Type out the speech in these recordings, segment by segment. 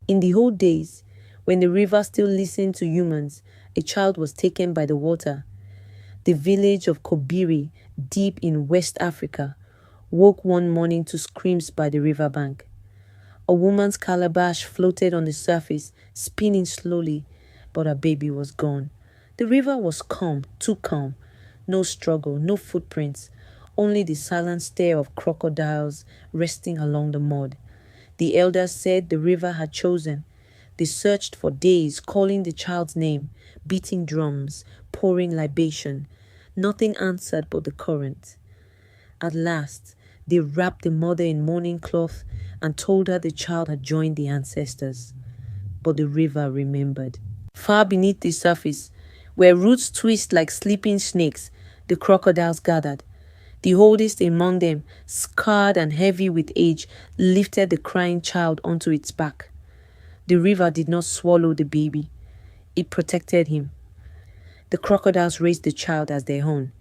In the old days, when the river still listened to humans, a child was taken by the water. The village of Kobiri, deep in West Africa, woke one morning to screams by the riverbank. A woman's calabash floated on the surface, spinning slowly, but her baby was gone. The river was calm, too calm. No struggle, no footprints, only the silent stare of crocodiles resting along the mud. The elders said the river had chosen. They searched for days, calling the child's name, beating drums, pouring libation. Nothing answered but the current. At last, they wrapped the mother in mourning cloth and told her the child had joined the ancestors. But the river remembered. Far beneath the surface, where roots twist like sleeping snakes, the crocodiles gathered. The oldest among them, scarred and heavy with age, lifted the crying child onto its back. The river did not swallow the baby. It protected him. The crocodiles raised the child as their own.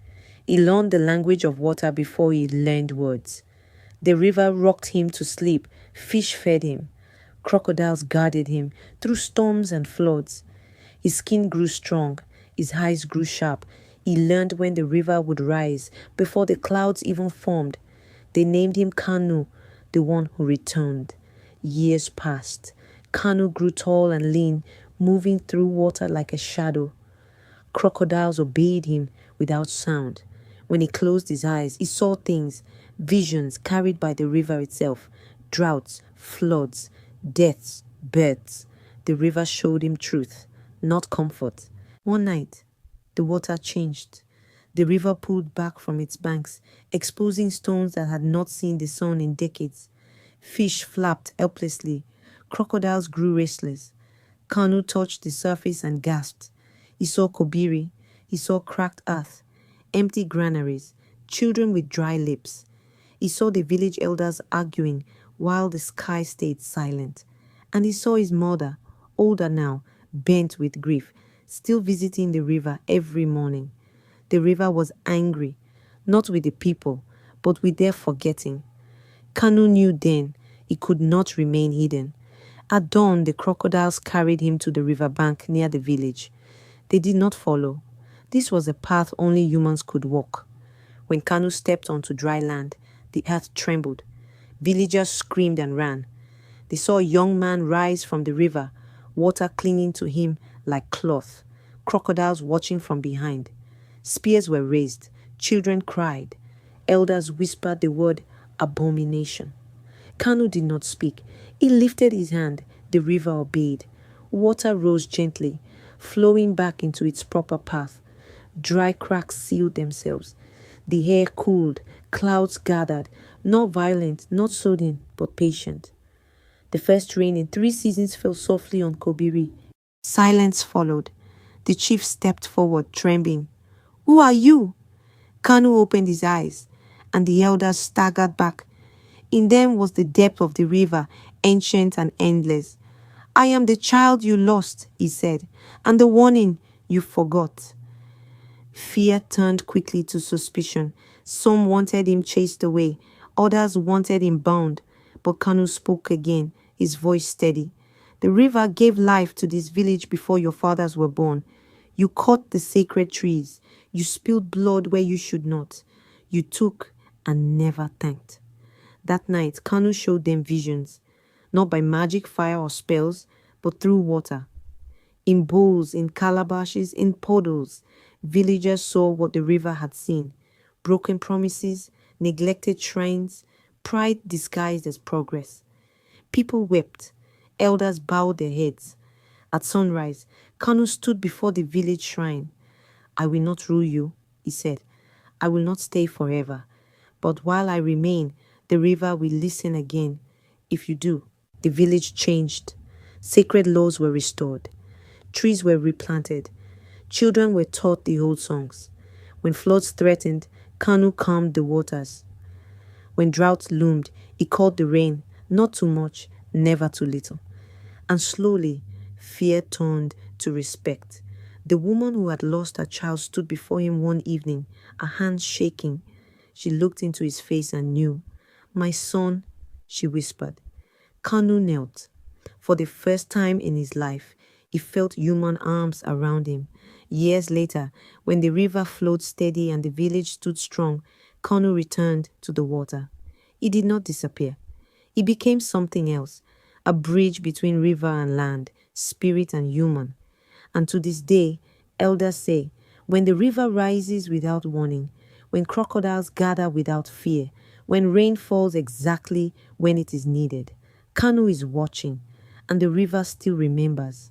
He learned the language of water before he learned words. The river rocked him to sleep. Fish fed him. Crocodiles guarded him through storms and floods. His skin grew strong. His eyes grew sharp. He learned when the river would rise before the clouds even formed. They named him Kanu, the one who returned. Years passed. Kanu grew tall and lean, moving through water like a shadow. Crocodiles obeyed him without sound. When he closed his eyes, he saw things, visions carried by the river itself, droughts, floods, deaths, births. The river showed him truth, not comfort. One night, the water changed. The river pulled back from its banks, exposing stones that had not seen the sun in decades. Fish flapped helplessly. Crocodiles grew restless. Kanu touched the surface and gasped. He saw Kobiri. He saw cracked earth, empty granaries, children with dry lips. He saw the village elders arguing while the sky stayed silent. And he saw his mother, older now, bent with grief, still visiting the river every morning. The river was angry, not with the people, but with their forgetting. Kanu knew then he could not remain hidden. At dawn, the crocodiles carried him to the riverbank near the village. They did not follow. This was a path only humans could walk. When Kanu stepped onto dry land, the earth trembled. Villagers screamed and ran. They saw a young man rise from the river, water clinging to him like cloth, crocodiles watching from behind. Spears were raised, children cried. Elders whispered the word abomination. Kanu did not speak. He lifted his hand. The river obeyed. Water rose gently, flowing back into its proper path. Dry cracks sealed themselves. The air cooled. Clouds gathered. Not violent, not sudden, but patient. The first rain in 3 seasons fell softly on Kobiri. Silence followed. The chief stepped forward, trembling. "Who are you?" Kanu opened his eyes, and the elders staggered back. In them was the depth of the river, ancient and endless. "I am the child you lost," he said, "and the warning you forgot." Fear turned quickly to suspicion. Some wanted him chased away. Others wanted him bound. But Kanu spoke again, his voice steady. "The river gave life to this village before your fathers were born. You cut the sacred trees. You spilled blood where you should not. You took and never thanked." That night, Kanu showed them visions, not by magic, fire, or spells, but through water. In bowls, in calabashes, in puddles, villagers saw what the river had seen: broken promises, neglected shrines, pride disguised as progress. People wept. Elders bowed their heads. At sunrise, Kanu stood before the village shrine. "I will not rule you," he said. "I will not stay forever. But while I remain, the river will listen again. If you do." The village changed. Sacred laws were restored. Trees were replanted. Children were taught the old songs. When floods threatened, Kanu calmed the waters. When drought loomed, he called the rain, not too much, never too little. And slowly, fear turned to respect. The woman who had lost her child stood before him one evening, her hands shaking. She looked into his face and knew. "My son," she whispered. Kanu knelt. For the first time in his life, he felt human arms around him. Years later, when the river flowed steady and the village stood strong, Kanu returned to the water. He did not disappear. He became something else, a bridge between river and land, spirit and human. And to this day, elders say, when the river rises without warning, when crocodiles gather without fear, when rain falls exactly when it is needed, Kanu is watching, and the river still remembers.